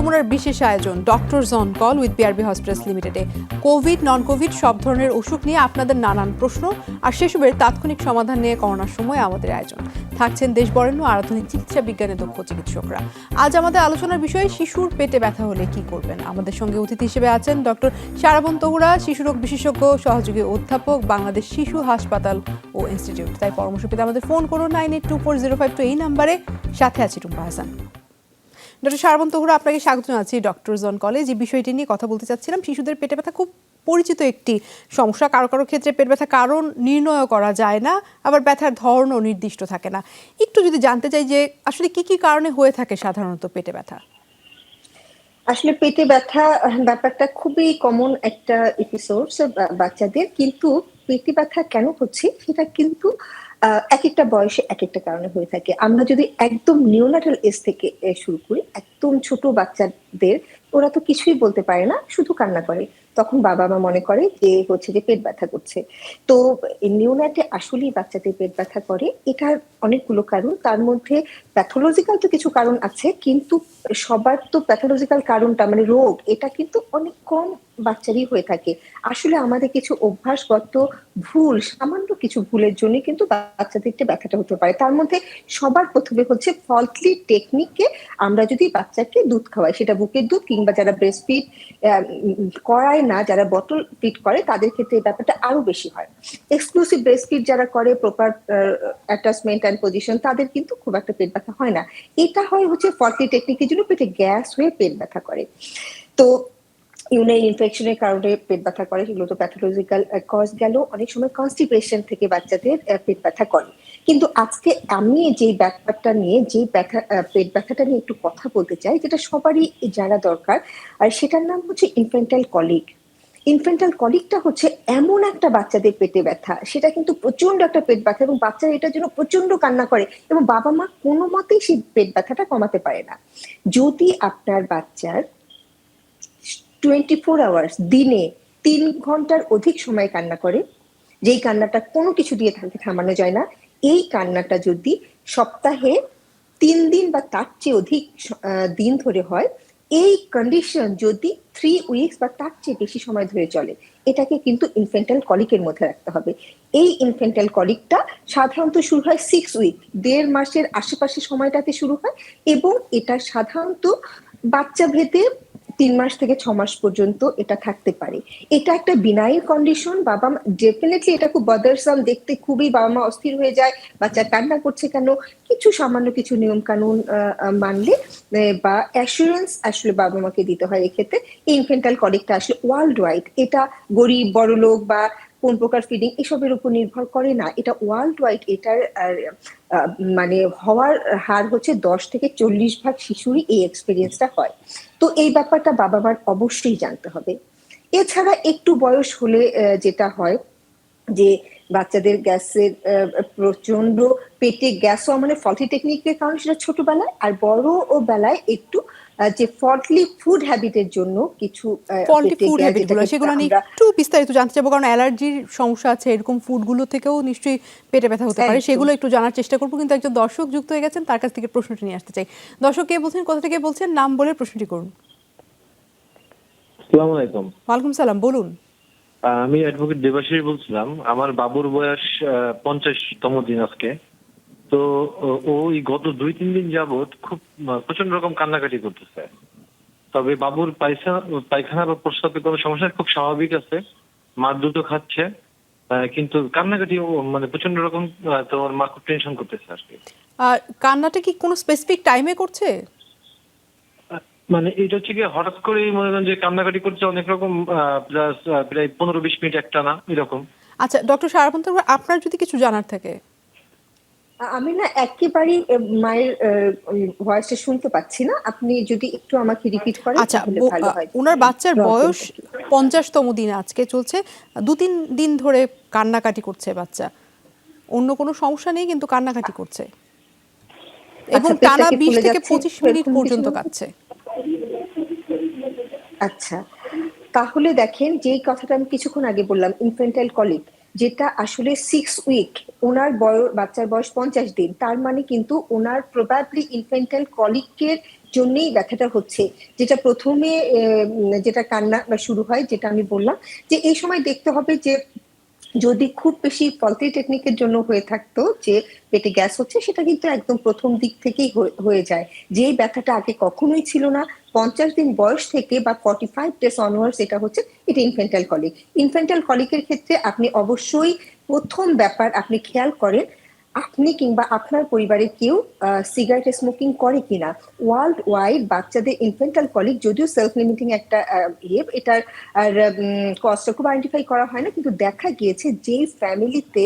যমুনার বিশেষ আয়োজন doctors on call with BRB hospitals লিমিটেডে কোভিড নন কোভিড সব ধরনের অসুখ নিয়ে আপনাদের নানান প্রশ্ন আর সেসবের তাৎক্ষণিক সমাধান নিয়ে করোনার সময় আমাদের আয়োজন থাকছেন দেশ বরেণ্য আর আধুনিক চিকিৎসা বিজ্ঞানে দক্ষ চিকিৎসকরা। আজ আমাদের আলোচনার বিষয় শিশুর পেটে ব্যথা হলে কি করবেন। আমাদের সঙ্গে অতিথি হিসেবে আছেন ডক্টর শারাবন তহুরা, শিশুরোগ বিশেষজ্ঞ, সহযোগী অধ্যাপক, বাংলাদেশ শিশু হাসপাতাল ও ইনস্টিটিউট। তাই পরামর্শ পেতে আমাদের ফোন করুন 982405 এই নাম্বারে। সাথে আছি টুম্পা হাসান। ডক্টর শারাবন তহুরা, আপনাকে স্বাগত জানাচ্ছি ডক্টরস অন কলে। যে বিষয়টি নিয়ে কথা বলতে চাচ্ছিলাম, শিশুদের পেটে ব্যথা খুব পরিচিত একটি সমস্যা। কারো কারো ক্ষেত্রে পেট ব্যথা কারণ নির্ণয় করা যায় না, আবার ব্যথার ধরনও নির্দিষ্ট থাকে না। একটু যদি জানতে চাই যে আসলে কি কি কারণে হয়ে থাকে সাধারণত পেটে ব্যথা। আসলে পেটে ব্যথা ব্যাপারটা খুবই কমন একটা এপিসোড বাচ্চাদের, কিন্তু পেটে ব্যথা কেন হচ্ছে সেটা কিন্তু এক একটা বয়সে এক একটা কারণে হয়ে থাকে। আমরা যদি একদম নিওনাটাল এজ থেকে শুরু করি, একদম ছোট বাচ্চাদের, ওরা তো কিছুই বলতে পারে না, শুধু কান্না করে, তখন বাবা মা মনে করে যে হচ্ছে যে পেট ব্যথা করছে। তো নিওনাটে আসলেই বাচ্চাদের পেট ব্যথা করে, এটার অনেকগুলো কারণ। তার মধ্যে প্যাথোলজিক্যাল তো কিছু কারণ আছে, কিন্তু সবার তো প্যাথোলজিক্যাল কারণটা মানে রোগ, এটা কিন্তু অনেক কম বাচ্চারই হয়ে থাকে। আসলে আমাদের কিছু অভ্যাসগত ভুল, সামান্য কিছু ভুলের জন্য কিন্তু বাচ্চাদের ব্যথাটা হতে পারে। তার মধ্যে সবার প্রথমে হচ্ছে ফল্টলি টেকনিকে আমরা যদি বাচ্চাকে দুধ খাওয়াই, সেটা বুকের দুধ কিংবা যারা ব্রেস্ট ফিড করায় না, যারা বটল ফিড করে, তাদের ক্ষেত্রে এই ব্যাপারটা আরো বেশি হয়। এক্সক্লুসিভ ব্রেস্ট ফিড যারা করে, প্রপার অ্যাটাচমেন্ট অ্যান্ড পজিশন, তাদের কিন্তু খুব একটা পেট ব্যথা হয় না। এটা হয় হচ্ছে ফল্টলি টেকনিকের জন্য পেটে গ্যাস হয়ে পেট ব্যথা করে। তো ইউরিনারি ইনফেকশনের কারণে পেট ব্যথা করে, সেগুলো তো প্যাথোলজিক্যাল কজ গেল। অনেক সময় কনস্টিপেশন থেকে বাচ্চাদের পেট ব্যথা করে। কিন্তু আজকে আমি যে ব্যাপারটা নিয়ে, যে পেট ব্যথাটা নিয়ে একটু কথা বলতে চাই, যেটা সবারই জানা দরকার, আর সেটার নাম হচ্ছে ইনফ্যান্টাইল কলিক। ইনফ্যান্টাইল কলিকটা হচ্ছে এমন একটা বাচ্চাদের পেটে ব্যথা, সেটা কিন্তু প্রচন্ড একটা পেট ব্যথা, এবং বাচ্চারা এটার জন্য প্রচন্ড কান্না করে, এবং বাবা মা কোনো মতেই সেই পেট ব্যথাটা কমাতে পারে না। যদি আপনার বাচ্চার 24 আওয়ার্স দিনে 3 ঘন্টার অধিক সময় কান্না করে, যেই কান্নাটা কোনো কিছু দিয়ে তাকে থামানো যায় না, এই কান্নাটা যদি সপ্তাহে 3 দিন বা তার চেয়ে অধিক দিন ধরে হয়, এই কন্ডিশন যদি 3 উইকস বা তার চেয়ে বেশি সময় ধরে চলে, এটাকে কিন্তু ইনফ্যান্টাইল কলিকের মধ্যে রাখতে হবে। এই ইনফ্যান্টাইল কলিকটা সাধারণত শুরু হয় 6 উইক, 1.5 মাসের আশেপাশে সময়টাতে শুরু হয়, এবং এটা সাধারণত বাচ্চা ভেদে 3 মাস থেকে 6 মাস পর্যন্ত এটা থাকতে পারে। এটা একটা বিনাইল কন্ডিশন। বাবা মা ডেফিনেটলি, এটা খুব বদারসাম দেখতে, খুবই বাবা মা অস্থির হয়ে যায়, বাচ্চা কান্না করছে কেন। কিছু সামান্য কিছু নিয়ম কানুন মানলে বা অ্যাসুরেন্স আসলে বাবা মাকে দিতে হয়। এক্ষেত্রে ইনফ্যান্টাইল কলিকটা আসলে ওয়ার্ল্ড ওয়াইড, এটা গরিব বড়লোক বা কোন প্রকার ফিডিং এসবের উপর নির্ভর করে না, এটা ওয়ার্ল্ড ওয়াইড। এটার মানে হওয়ার হার হচ্ছে 10 থেকে 40% শিশুরই এই এক্সপিরিয়েন্সটা হয়। তো এই ব্যাপারটা বাবা মার অবশ্যই জানতে হবে। এছাড়া একটু বয়স হলে যেটা হয় যে বাচ্চাদের গ্যাসের প্রচন্ড পেটে গ্যাস হওয়া মানে ফল্টি টেকনিকের কারণে, সেটা ছোটবেলায়, আর বড় ও বেলায় একটু যে ফল্টলি ফুড হ্যাবিটের জন্য কিছু ফল্টি ফুড হ্যাবিটগুলো, সেগুলো নিয়ে একটু বিস্তারিত জানতে চাইবো, কারণ অ্যালার্জির সমস্যা আছে, এরকম ফুডগুলো থেকেও নিশ্চয়ই পেটে ব্যথা হতে পারে, সেগুলো একটু জানার চেষ্টা করবো। কিন্তু একজন দর্শক যুক্ত হয়ে গেছেন, তার কাছ থেকে প্রশ্নটি নিয়ে আসতে চাই। দর্শক কে বলছেন, কোথা থেকে বলছেন, নাম বলে প্রশ্নটি করুন। আসসালামু আলাইকুম। ওয়ালাইকুম সালাম, বলুন। আমি অ্যাডভোকেট দেবাশিস বলছিলাম। আমার বাবুর বয়স 50তম দিন আজকে। তো ওই গত 2-3 দিন যাবত খুব প্রচন্ড রকম কান্নাকাটি করতেছে। তবে বাবুর পায়খানা বা প্রস্রাবের কোনো সমস্যা খুব স্বাভাবিক আছে, মা দুটো খাচ্ছে, কিন্তু কান্নাকাটি মানে প্রচন্ড রকম। তো ওর মা খুব টেনশন করতেছে আর কি। কান্নাটা কি কোনো স্পেসিফিক টাইমে করছে? মানে এটা হচ্ছে কি, হঠাৎ করে মনে করেন যে কান্নাকাটি করছে অনেক রকম, প্লাস প্রায় 15-20 মিনিট একটা না এরকম। আচ্ছা ডক্টর শারাবন তহুরা, আপনার যদি কিছু জানার থাকে। আমি না একেবারেই মায়ের ভয়েসটা শুনতে পাচ্ছি না, আপনি যদি একটু আমাকে রিপিট করেন তাহলে ভালো হয়। ওনার বাচ্চার বয়স 50তম দিন আজকে চলছে, 2-3 দিন ধরে কান্নাকাটি করছে বাচ্চা, অন্য কোনো সমস্যা নেই, কিন্তু কান্নাকাটি করছে এবং টানা 20 থেকে 25 মিনিট পর্যন্ত কাঁদছে। আচ্ছা, তাহলে দেখেন, যেই কথাটা আমি কিছুক্ষণ আগে বললাম, ইনফ্যান্টাইল কলিক, যেটা আসলে 6 উইক, বাচ্চার বয়স 50 দিন, তার মানে কিন্তু ওনার প্রবাবলি ইনফ্যান্টাইল কলিকের জন্যই ব্যথাটা হচ্ছে, যেটা প্রথমে যেটা কান্না শুরু হয়, যেটা আমি বললাম যে এই সময় দেখতে হবে যে যদি খুব বেশি ফলটি টেকনিকের জন্য হয়ে থাকতো যে পেটে গ্যাস হচ্ছে, সেটা কিন্তু একদম প্রথম দিক থেকেই হয়ে যায়, যে ব্যথাটা আগে কখনোই ছিল না। 50 দিন বয়স থেকে বা 45 days অনওয়ার্ডস এটা হচ্ছে, এটা ইনফ্যান্টাইল কলিক। ইনফ্যান্টাইল কলিকের ক্ষেত্রে আপনি অবশ্যই প্রথম ব্যাপার আপনি খেয়াল করেন আপনি কিংবা আপনার পরিবারের কেউ সিগারেট স্মোকিং করে কিনা। ওয়ার্ল্ড ওয়াইড বাচ্চাদের ইনফ্যান্টাইল কলিক যদিও সেলফ লিমিটিং একটা এটার আর কজটা খুব আইডেন্টিফাই করা হয় না, কিন্তু দেখা গিয়েছে যে ফ্যামিলিতে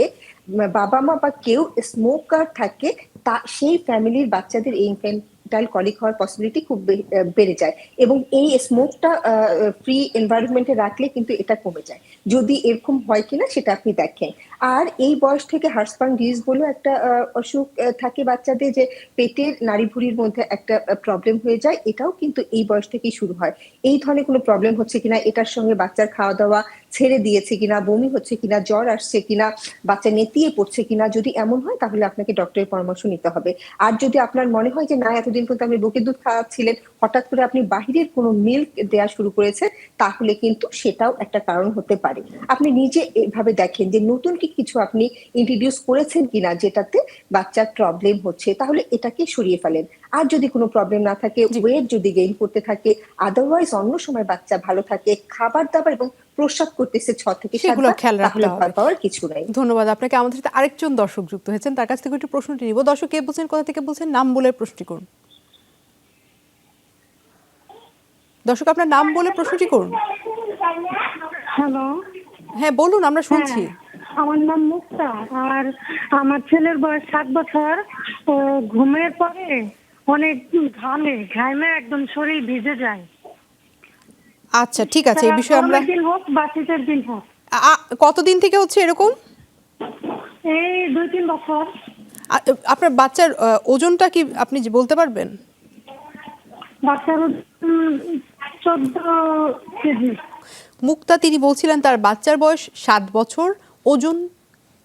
বাবা মা বা কেউ স্মোকার থাকে তা সেই ফ্যামিলির বাচ্চাদের এই ইনফ্যান্টাইল কলিক হওয়ার পসিবিলিটি খুব বেড়ে যায়, এবং এই স্মোকটা ফ্রি এনভায়রনমেন্টে রাখলে কিন্তু এটা কমে যায়। যদি এরকম হয় কিনা সেটা আপনি দেখেন। আর এই বয়স থেকে হার্সপান ডিজিজ বলে একটা অসুখ থাকে বাচ্চাদের, যে পেটের নাড়িভুড়ির মধ্যে একটা প্রবলেম হয়ে যায়, এটাও কিন্তু এই বয়স থেকেই শুরু হয়। এই ধরনের কোনো প্রবলেম হচ্ছে কিনা, এটার সঙ্গে বাচ্চার খাওয়া দাওয়া ছেড়ে দিয়েছে কিনা, বমি হচ্ছে কিনা, জ্বর আসছে কিনা, বাচ্চা নেতিয়ে পড়ছে কিনা, যদি এমন হয় তাহলে আপনাকে ডক্টরের পরামর্শ নিতে হবে। আর যদি আপনার মনে হয় যে না, এতদিন পর্যন্ত আপনি বুকের দুধ খাওয়াচ্ছিলেন, হঠাৎ করে আপনি বাহিরের কোনো মিল্ক দেওয়া শুরু করেছে, তাহলে কিন্তু সেটাও একটা কারণ হতে পারে। আপনি নিজে এভাবে দেখেন যে নতুন কিছু আপনি ইন্ট্রোডিউস করেছেন কিনা যেটাতে বাচ্চার প্রবলেম হচ্ছে, তাহলে এটাকে সরিয়ে ফেলেন। আর যদি কোনো প্রবলেম না থাকে, জি, ওয়েট যদি গেইন করতে থাকে, আদারওয়াইজ অন্য সময় বাচ্চা ভালো থাকে, খাবার দাবার এবং প্রস্রাব করতেছে 6 থেকে 7 সেগুলো বার, খেয়াল রাখতে তাহলে হবে। ভয় পাওয়ার কিছু নাই। ধন্যবাদ আপনাকে। আমাদের সাথে আরেকজন দর্শক যুক্ত হয়েছেন, তার কাছ থেকে একটু প্রশ্নটি নিব। দর্শক কে বলছেন, কোথা থেকে বলছেন, নাম বলে প্রশ্নটি করুন। দর্শক আপনার নাম বলে প্রশ্নটি করুন। হ্যালো। হ্যাঁ বলুন, আমরা শুনছি। আমার নাম মুক্তা, আর আমার ছেলের বয়স 7 বছর। ও ঘুমের পরে অনেক ঘামে একদম শরীর ভিজে যায়। আচ্ছা ঠিক আছে, এই বিষয়ে আমরা গরমের দিন হোক বা শীতের দিন হোক। কতদিন থেকে হচ্ছে এরকম? এই 2-3 বছর। আপনার বাচ্চার ওজনটা কি আপনি বলতে পারবেন? বাচ্চার 14 কেজি। মুক্তা তিনি বলছিলেন তার বাচ্চার বয়স 7 বছর, ওজন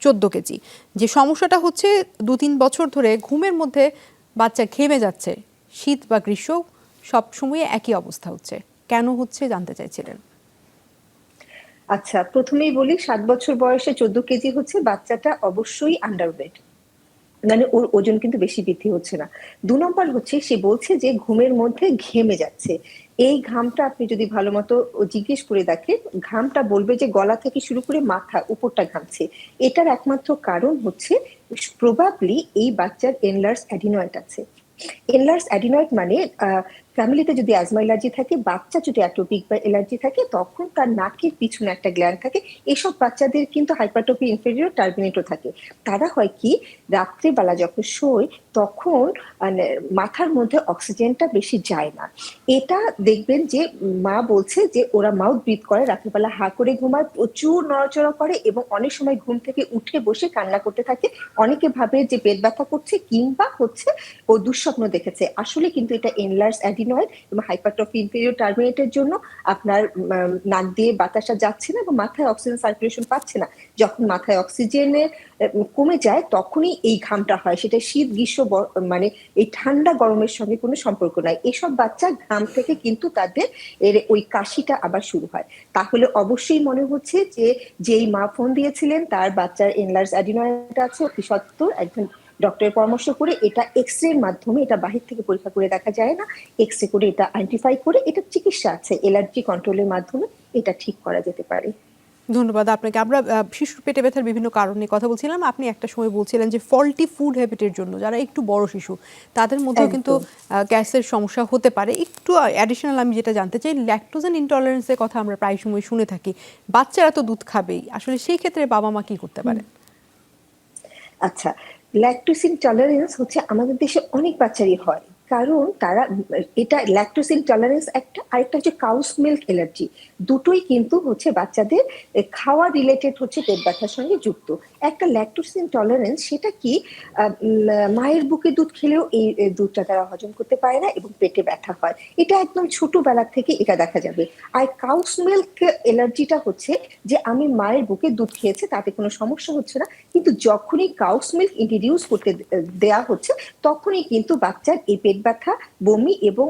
14 কেজি। যে সমস্যাটা হচ্ছে 2-3 বছর ধরে ঘুমের মধ্যে বাচ্চা ঘেমে যাচ্ছে, শীত বা গ্রীষ্ম সব সময় একই অবস্থা হচ্ছে, কেন হচ্ছে জানতে চাইছিলেন। আচ্ছা, প্রথমেই বলি 7 বছর বয়সে 14 কেজি হচ্ছে, বাচ্চাটা অবশ্যই আন্ডারওয়েট, মানে ওর ওজন কিন্তু বেশি বৃদ্ধি হচ্ছে না। 2 নম্বর হচ্ছে সে বলছে যে ঘুমের মধ্যে ঘেমে যাচ্ছে। এই ঘামটা আপনি যদি ভালো মতো জিজ্ঞেস করে দেখেন, ঘামটা বলবে যে গলা থেকে শুরু করে মাথা উপরটা ঘামছে। এটার একমাত্র কারণ হচ্ছে প্রবাবলি এই বাচ্চার এনলার্জ অ্যাডিনয়েড আছে। এনলার্জ অ্যাডিনয়েড মানে ফ্যামিলিতে যদি অ্যাজমা অ্যালার্জি থাকে, বাচ্চা যদি অ্যাটোপিক বা অ্যালার্জি থাকে, তখন তার নাকের পিছনে একটা গ্ল্যান্ড থাকে। এসব বাচ্চাদের কিন্তু হাইপারট্রফি ইনফেরিয়র টার্মিনেটও থাকে। তারা হয় কি, রাত্রিবেলা যখন শোয় তখন মানে মাথার মধ্যে অক্সিজেনটা বেশি যায় না। এটা দেখবেন যে মা বলছে যে ওরা মাউথ ব্রিথ করে, রাত্রিবেলা হা করে ঘুমায়, প্রচুর নড়াচড়া করে এবং অনেক সময় ঘুম থেকে উঠে বসে কান্না করতে থাকে। অনেকে ভাবে যে পেট ব্যথা করছে কিংবা হচ্ছে ও দুঃস্বপ্ন দেখেছে, আসলে কিন্তু এটা এনলার্জ অ্যাডিনয়েড এবং হাইপারট্রফি ইনফেরিয়র টার্মিনেটের জন্য আপনার নাক দিয়ে বাতাসটা যাচ্ছে না এবং মাথায় অক্সিজেন সার্কুলেশন পাচ্ছে না। যখন মাথায় অক্সিজেনের কমে যায় তখনই এই ঘামটা হয়। সেটা শীত গ্রীষ্ম মানে এই ঠান্ডা গরমের সঙ্গে কোনো সম্পর্ক নাই। এসব বাচ্চা ঘাম থেকে কিন্তু তাদের ওই কাশিটা আবার শুরু হয়। তাহলে অবশ্যই মনে হচ্ছে যে যেই মা ফোন দিয়েছিলেন তার বাচ্চার এনলার্জ অ্যাডিনয়েড আছে, অতি সত্বর একজন ডক্টরের পরামর্শ করে, এটা এক্সরে এর মাধ্যমে, এটা বাহির থেকে পরীক্ষা করে দেখা যায় না, এক্সরে করে এটা আইডেন্টিফাই করে এটা চিকিৎসা আছে, অ্যালার্জি কন্ট্রোলের মাধ্যমে এটা ঠিক করা যেতে পারে। ধন্যবাদ আপনাকে। আমরা শিশুর পেটে ব্যথার বিভিন্ন কারণ নিয়ে কথা বলছিলাম। আপনি একটা সময় বলছিলেন যে ফল্টি ফুড হ্যাবিটের জন্য যারা একটু বড় শিশু তাদের মধ্যেও কিন্তু গ্যাসের সমস্যা হতে পারে। একটু অ্যাডিশনাল আমি যেটা জানতে চাই, ল্যাকটোজেন ইনটলারেন্সের কথা আমরা প্রায় সময় শুনে থাকি, বাচ্চারা তো দুধ খাবেই, আসলে সেই ক্ষেত্রে বাবা মা কি করতে পারেন? আচ্ছা, ল্যাকটোজ ইনটলারেন্স হচ্ছে আমাদের দেশে অনেক বাচ্চারই হয়, কারণ তারা এটা ল্যাকটোজ ইনটলারেন্স একটা, আরেকটা হচ্ছে কাউস মিল্ক অ্যালার্জি। দুটোই কিন্তু হচ্ছে বাচ্চাদের খাওয়া রিলেটেড হচ্ছে পেট ব্যথার সঙ্গে যুক্ত। একটা ল্যাকটোজ ইনটলারেন্স সেটা কি, মায়ের বুকে দুধ খেলেও এই দুধটা তারা হজম করতে পারে না এবং পেটে ব্যথা হয়, এটা একদম ছোটবেলা থেকে এটা দেখা যাবে। আর কাউস মিল্ক অ্যালার্জিটা হচ্ছে যে আমি মায়ের বুকে দুধ খেয়েছে তাতে কোনো সমস্যা হচ্ছে না, কিন্তু যখনই কাউস মিল্ক ইন্ট্রোডিউস করতে দেয়া হচ্ছে তখনই কিন্তু বাচ্চার এই পেট ব্যথা, বমি এবং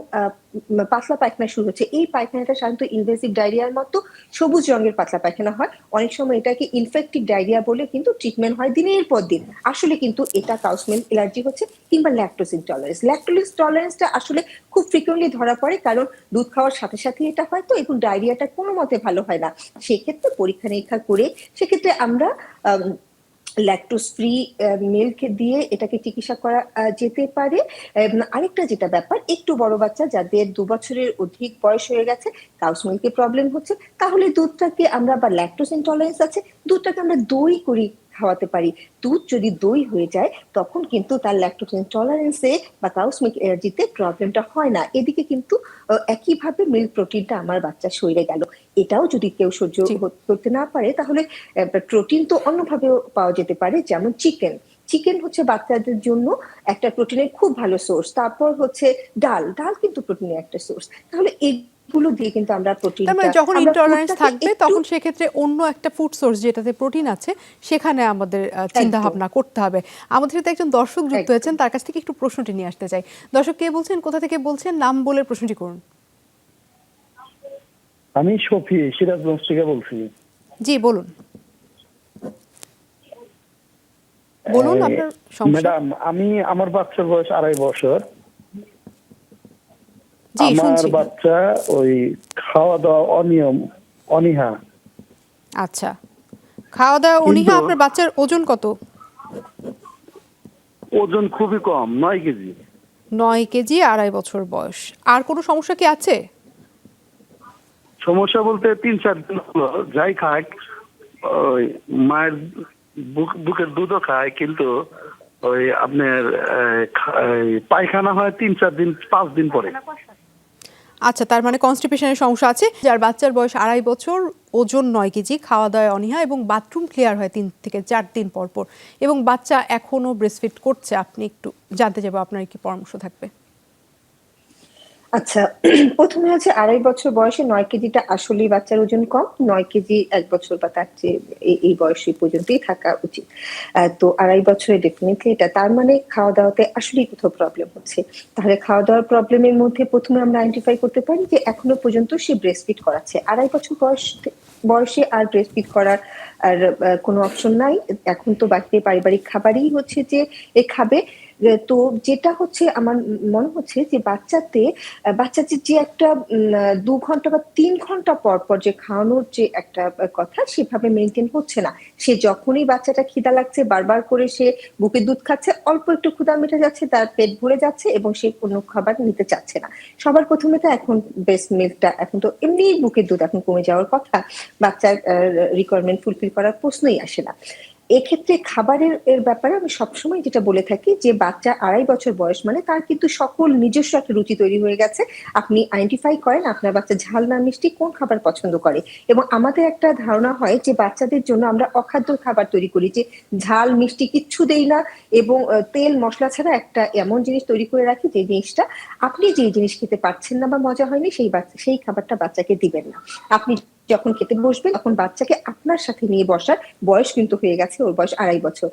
পাতলা পায়খানা শুরু হচ্ছে। এই পায়খানাটা সাধারণত ইনভেসিভ ডায়রিয়ার মতো সবুজ রঙের পাতলা পায়খানা হয়। অনেক সময় এটাকে ইনফেক্টিভ ডায়রিয়া বলে কিন্তু ট্রিটমেন্ট হয় দিনের পর দিন। আসলে কিন্তু এটা কাউস মিল্ক অ্যালার্জি হচ্ছে কিংবা ল্যাকটোজ ইনটলারেন্স। ল্যাকটোজ টলারেন্সটা আসলে খুব ফ্রিকুয়েন্টলি ধরা পড়ে, কারণ দুধ খাওয়ার সাথে সাথে এটা হয় তো, এবং ডায়রিয়াটা কোনো মতে ভালো হয় না। সেক্ষেত্রে পরীক্ষা নিরীক্ষা করে সেক্ষেত্রে আমরা ল্যাকটোজ ফ্রি মিল্ক দিয়ে এটাকে চিকিৎসা করা যেতে পারে। আরেকটা যেটা ব্যাপার, একটু বড় বাচ্চা যাদের 2 বছরের অধিক বয়স হয়ে গেছে, কাউস মিল্কে প্রবলেম হচ্ছে, তাহলে দুধটাকে আমরা, বা ল্যাকটোজ ইনটলারেন্স আছে, দুধটাকে আমরা দই করি খাওয়াতে পারি। দুধ যদি দই হয়ে যায় তখন কিন্তু তার ল্যাকটোজ ইনটলারেন্সে বা কাউস মিল্ক অ্যালার্জিতে প্রবলেমটা হয় না। এদিকে কিন্তু একইভাবে মিল্ক প্রোটিনটা আমার বাচ্চার শরীরে গেল। এটাও যদি কেউ সহ্য জি। করতে না পারে, তাহলে প্রোটিন তো অন্যভাবেও পাওয়া যেতে পারে, যেমন চিকেন। চিকেন হচ্ছে বাচ্চাদের জন্য একটা প্রোটিনের খুব ভালো সোর্স। তারপর হচ্ছে ডাল, ডাল কিন্তু প্রোটিনের একটা সোর্স। তাহলে এগুলো দিয়ে কিন্তু আমরা তার প্রোটিনটা, মানে যখন আমরা ইনটলারেন্স ফুডটাকে থাকবে একটু তখন সেক্ষেত্রে অন্য একটা ফুড সোর্স যেটাতে প্রোটিন আছে সেখানে আমাদের চিন্তা একদম ভাবনা করতে হবে। আমাদের সাথে একজন দর্শক যুক্ত একদম হয়েছেন, তার কাছ থেকে একটু প্রশ্নটি নিয়ে আসতে চাই। দর্শক কে বলছেন, কোথা থেকে বলছেন, নাম বলে প্রশ্নটি করুন। আমি শফি সিরাজগঞ্জ থেকে বলছি। জি বলুন, বলুন আপনার সমস্যা। ম্যাডাম, আমার বাচ্চার বয়স 2.5 বছর। জি আমার শুনছি। বাচ্চা ওই খাওয়া দাওয়া অনীহা। আচ্ছা, খাওয়া দাওয়া অনীহা। কিন্তু আপনার বাচ্চার ওজন কত? ওজন খুবই কম, 9 কেজি। 9 কেজি, 2.5 বছর বয়স। আর কোনো সমস্যা কি আছে? সমস্যা বলতে 3-4 দিন হলো যাই খায়, ওই মায়ের বুকের দুধও খায়, কিন্তু ওই আপনার পায়খানা হয় 3-4 দিন 5 দিন পরে। আচ্ছা, তার মানে কনস্টিপেশনের সমস্যা আছে। যার বাচ্চার বয়স 2.5 বছর, ওজন 9 কেজি, খাওয়া দাওয়া অনীহা এবং বাথরুম ক্লিয়ার হয় 3 থেকে 4 দিন পর পর, এবং বাচ্চা এখনো ব্রেস্টফিড করছে, আপনি একটু জানতে চাইবো আপনার কি পরামর্শ থাকবে? আচ্ছা, প্রথমে হচ্ছে 2.5 বছর বয়সে 9 কেজিটা আসলেই বাচ্চার ওজন কম। 9 কেজি 1 বছর বা তার চেয়ে এই বয়সী পর্যন্তই থাকা উচিত। তো 2.5 বছরে ডেফিনেটলি এটা, তার মানে খাওয়া দাওয়াতে আসলেই কোথাও প্রবলেম হচ্ছে। তাহলে খাওয়া দাওয়ার প্রবলেমের মধ্যে প্রথমে আমরা আইডেন্টিফাই করতে পারি যে এখনো পর্যন্ত সে ব্রেস্টফিড করাচ্ছে। 2.5 বছর বয়সে আর ব্রেস্টফিড করার আর কোনো অপশন নাই। এখন তো বাড়িতে পারিবারিক খাবারই হচ্ছে যে খাবে। তো যেটা হচ্ছে আমার মনে হচ্ছে যে বাচ্চাদের যে একটা 2 ঘন্টা বা 3 ঘন্টা পর পর যে খাওয়ানোর যে একটা কথা, সেভাবে মেনটেন হচ্ছে না। সে যখনই বাচ্চাটা খিদা লাগছে, বারবার করে সে বুকের দুধ খাচ্ছে, অল্প একটু ক্ষুধা মেটে যাচ্ছে, তার পেট ভরে যাচ্ছে এবং সে কোনো খাবার নিতে চাচ্ছে না। সবার প্রথমে তো এখন ব্রেস্ট মিল্কটা, এখন তো এমনি বুকের দুধ এখন কমে যাওয়ার কথা, বাচ্চার রিকোয়ারমেন্ট ফুলফিল করার প্রশ্নই আসে না। এক্ষেত্রে খাবারের ব্যাপারে আমি সবসময় যেটা বলে থাকি যে বাচ্চা 2.5 বছর বয়স মানে তার কিন্তু সকল নিজস্ব একটা রুচি তৈরি হয়ে গেছে। আপনি আইডেন্টিফাই করেন আপনার বাচ্চা ঝাল না মিষ্টি কোন খাবার পছন্দ করে, এবং আমাদের একটা ধারণা হয় যে বাচ্চাদের জন্য আমরা অখাদ্য খাবার তৈরি করি, যে ঝাল মিষ্টি কিচ্ছু দেই না এবং তেল মশলা ছাড়া একটা এমন জিনিস তৈরি করে রাখি যে জিনিসটা আপনি যে জিনিস খেতে পারছেন না বা মজা হয়নি সেই খাবারটা বাচ্চাকে দিবেন না। আপনি যখন খেতে বসবেন তখন বাচ্চাকে আপনার সাথে নিয়ে বসার বয়স কিন্তু হয়ে গেছে, ওর বয়স 2.5 বছর।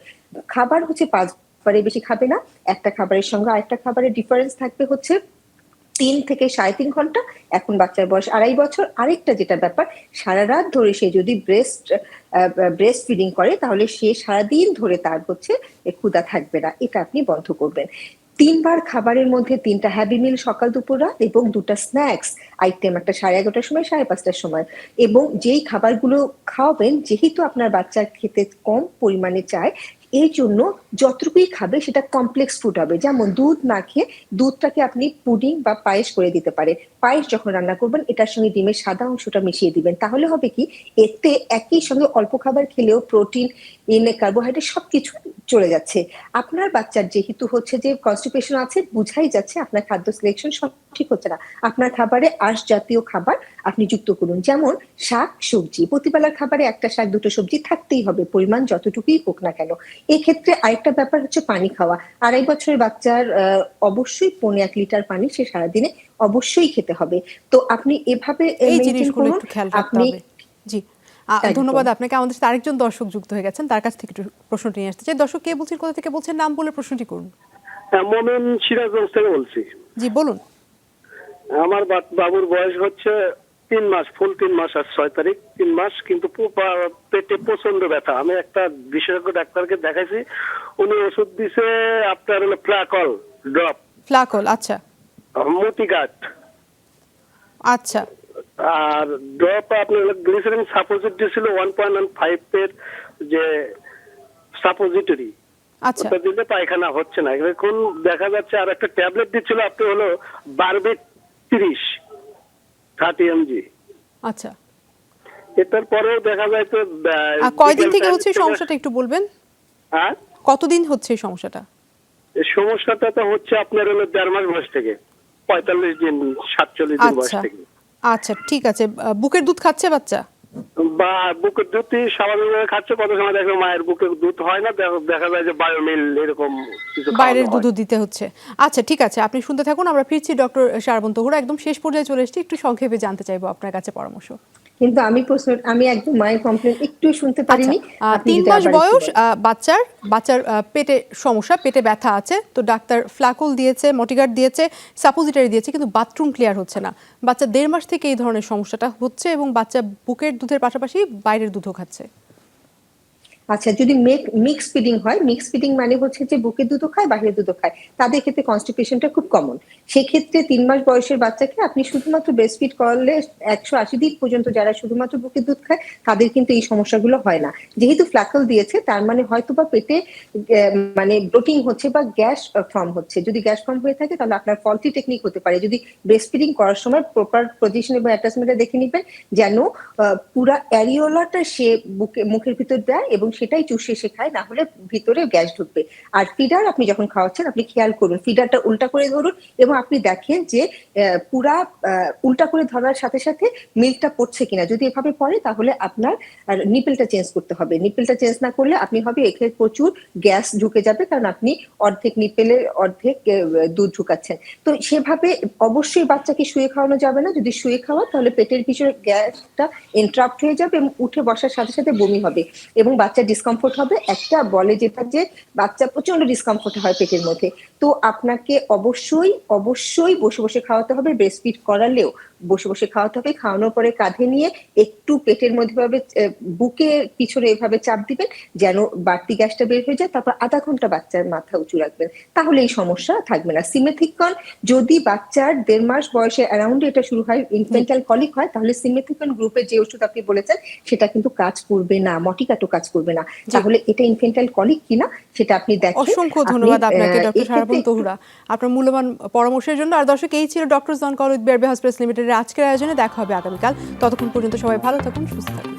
খাবার হচ্ছে 5 বারের বেশি খাবে না। একটা খাবারের সঙ্গে আরেকটা খাবারের ডিফারেন্স থাকবে হচ্ছে 3 থেকে 3.5 ঘন্টা। এখন বাচ্চার বয়স 2.5 বছর। আরেকটা যেটা ব্যাপার, সারা রাত ধরে সে যদি ব্রেস্ট ফিডিং করে তাহলে সে সারাদিন ধরে তার হচ্ছে ক্ষুধা থাকবে না। এটা আপনি বন্ধ করবেন। 3 বার খাবারের মধ্যে 3টা হ্যাভি মিল সকাল দুপুর রাত এবং 2টা স্ন্যাক্স আইটেম, একটা 11:30টার সময় 5:30টার সময়। এবং যেই খাবারগুলো খাওয়াবেন, যেহেতু আপনার বাচ্চা খেতে কম পরিমাণে চায়, এই জন্য যতটুকুই খাবে সেটা কমপ্লেক্স ফুড হবে। যেমন দুধ না খেয়ে দুধটাকে আপনি পুডিং বা পায়েস করে দিতে পারেন। পায়েস যখন রান্না করবেন এটার সঙ্গে ডিমের সাদা অংশটা মিশিয়ে দিবেন, তাহলে হবে কি, এতে একই সঙ্গে অল্প খাবার খেলেও প্রোটিন, কার্বোহাইড্রেট সবকিছু চলে যাচ্ছে। আপনার বাচ্চার যেহেতু হচ্ছে যে কনস্টিপেশন আছে, বুঝাই যাচ্ছে আপনার খাদ্য সিলেকশন সঠিক হচ্ছে না। আপনার খাবারে আঁশ জাতীয় খাবার আপনি যুক্ত করুন, যেমন শাক সবজি। প্রতিবেলার খাবারে একটা শাক 2টো সবজি থাকতেই হবে, পরিমাণ যতটুকুই হোক না কেন। এক্ষেত্রে আরেকটা ব্যাপার হচ্ছে পানি খাওয়া। 2.5 বছরের বাচ্চার অবশ্যই 1.5 লিটার পানি সে সারাদিনে অবশ্যই খেতে হবে। তো আপনি এভাবে এই মেনটেন জিনিসগুলো করুন। একটু খেয়াল রাখতে আপনি হবে। জি, একদম ধন্যবাদ আপনাকে। আমাদের সাথে আরেকজন দর্শক যুক্ত হয়ে গেছেন, তার কাছ থেকে একটু প্রশ্নটি নিয়ে আসতে চাই। দর্শক কে বলছেন, কোথা থেকে বলছেন, নাম বলে প্রশ্নটি করুন। মোমেন সিরাজগঞ্জ থেকে বলছি। জি বলুন। আমার বাবুর বয়স হচ্ছে 3 মাস, ফুল 3 মাস, আর 6 তারিখ 3 মাস, কিন্তু পেটে প্রচন্ড ব্যথা। আমি একটা বিশেষজ্ঞ ডাক্তারকে দেখাইছি, উনি ওষুধ দিছে আপনার হলো প্লাকল ড্রপ, ফ্লাকল, আচ্ছা মতিঘাট, আচ্ছা আর ড্রপ আপনার গ্লিসারিন সাপোজিটরি ছিল 1.15 এর যে সাপোজিটরি, আচ্ছা ওটা দিলে পায়খানা হচ্ছে না। এখন দেখা যাচ্ছে আর একটা ট্যাবলেট দিচ্ছিল আপনি হলো বারবিট 30 mg। আচ্ছা। এটার পরেও দেখা যায় তো কয়দিন থেকে হচ্ছে এই সমস্যাটা একটু বলবেন? হ্যাঁ, কতদিন হচ্ছে এই সমস্যাটা? এই সমস্যাটা তো হচ্ছে আপনার হলো 1.5 মাস বয়স থেকে, 45 দিন 47 দিন বয়স আচ্ছা থেকে। আচ্ছা ঠিক আছে। বুকের দুধ খাচ্ছে বাচ্চা? বা বুকের দুধ স্বাভাবিকভাবে খাচ্ছে, কত সময় দেখো মায়ের বুকের দুধ হয় না, দেখা যায় যে বায়োমিল এরকম কিছু বাইরের খাওয়ানো হয়। দুধও দিতে হচ্ছে। আচ্ছা ঠিক আছে, আপনি শুনতে থাকুন, আমরা ফিরছি ডক্টর শারবন তহুরা। একদম শেষ পর্যায়ে চলে এসেছি, একটু সংক্ষেপে জানতে চাইবো আপনার কাছে পরামর্শ। কিন্তু আমি একদম মায়ের কমপ্লেন একটু শুনতে পারিনি। আপনি 3 যদি মাস আবার একটু বয়স, বলেন। বাচ্চার পেটে সমস্যা, পেটে ব্যথা আছে, তো ডাক্তার ফ্লাকল দিয়েছে, মটিগার্ড দিয়েছে, সাপোজিটরি দিয়েছে, কিন্তু বাথরুম ক্লিয়ার হচ্ছে না। বাচ্চা 1.5 মাস থেকে এই ধরনের সমস্যাটা হচ্ছে এবং বাচ্চা বুকের দুধের পাশাপাশি বাইরের দুধও খাচ্ছে। আচ্ছা, যদি মিক্স ফিডিং হয়, মিক্স ফিডিং মানে হচ্ছে যে বুকের দুধও খায় বাহিরের দুধও খায়, তাদের ক্ষেত্রে কনস্টিপেশনটা খুব কমন। সেক্ষেত্রে 3 মাস বয়সের বাচ্চাকে আপনি শুধুমাত্র ব্রেস্ট ফিড করালে 180 দিন পর্যন্ত যারা শুধুমাত্র বুকের দুধ খায় তাদের কিন্তু এই সমস্যাগুলো হয় না। যেহেতু ফ্লাকল দিয়েছে তার মানে হয়তো বা পেটে মানে ব্লোটিং হচ্ছে বা গ্যাস ফর্ম হচ্ছে। যদি গ্যাস ফর্ম হয়ে থাকে তাহলে আপনার ফল্টি টেকনিক হতে পারে। যদি ব্রেস্ট ফিডিং করার সময় প্রপার পজিশন এবং অ্যাটাচমেন্টটা দেখে নেবেন, যেন পুরা অ্যারিওলাটা সে মুখের ভিতর দেয় এবং সেটাই চুষে সে খায়, না হলে ভিতরে গ্যাস ঢুকবে। আর ফিডার আপনি যখন খাওয়াচ্ছেন আপনি খেয়াল করুন, ফিডারটা উল্টা করে ধরুন এবং আপনি দেখেন যে পুরা উল্টা করে ধরার সাথে সাথে মিল্কটা পড়ছে কিনা। যদি এভাবে পড়ে তাহলে আপনার নিপেলটা চেঞ্জ করতে হবে। নিপেলটা চেঞ্জ না করলে আপনি হবে এখানে প্রচুর গ্যাস ঢুকে যাবে, কারণ আপনি অর্ধেক নিপেলের অর্ধেক দুধ ঢুকাচ্ছেন। তো সেভাবে অবশ্যই বাচ্চাকে শুয়ে খাওয়ানো যাবে না। যদি শুয়ে খাওয়া তাহলে পেটের ভিতরে গ্যাসটা এন্ট্রাপ্ট হয়ে যাবে এবং উঠে বসার সাথে সাথে বমি হবে এবং বাচ্চা ডিসকমফোর্ট হবে। একটা বলে যেটা যে বাচ্চা প্রচন্ড ডিসকমফোর্ট হয় পেটের মধ্যে। তো আপনাকে অবশ্যই অবশ্যই বসে বসে খাওয়াতে হবে। ব্রেস্ট ফিড করালেও বসে বসে খাওয়াতে হবে। খাওয়ানোর পরে কাঁধে নিয়ে একটু পেটের মধ্যে ভাবে বুকের পিছনে এভাবে চাপ দিবেন যেন বাড়তি গ্যাসটা বের হয়ে যায়। তারপর আধা ঘন্টা বাচ্চার মাথা উঁচু রাখবেন, তাহলে এই সমস্যা থাকবে না। সিমেথিকন যদি বাচ্চার 1.5 মাস বয়সে অ্যারাউন্ড এটা শুরু হয়, ইনফেন্টাল কলিক হয়, তাহলে সিমেথিকন গ্রুপের যে ওষুধ আপনি বলেছেন সেটা কিন্তু কাজ করবে না, মটিকাটো কাজ করবে না। তাহলে এটা ইনফেন্টাল কলিক কিনা সেটা আপনি দেখেন। অসংখ্য ধন্যবাদ আপনাকে ডক্টর শারবন তহুরা আপনার মূল্যবান পরামর্শের জন্য। আর দর্শক, এই ছিল ডক্টর জন কল উইথ বিআরবি হসপিটালস লিমিটেডের আজকের আয়োজনে। দেখা হবে আগামীকাল। ততক্ষণ পর্যন্ত সবাই ভালো থাকুন, সুস্থ থাকুন।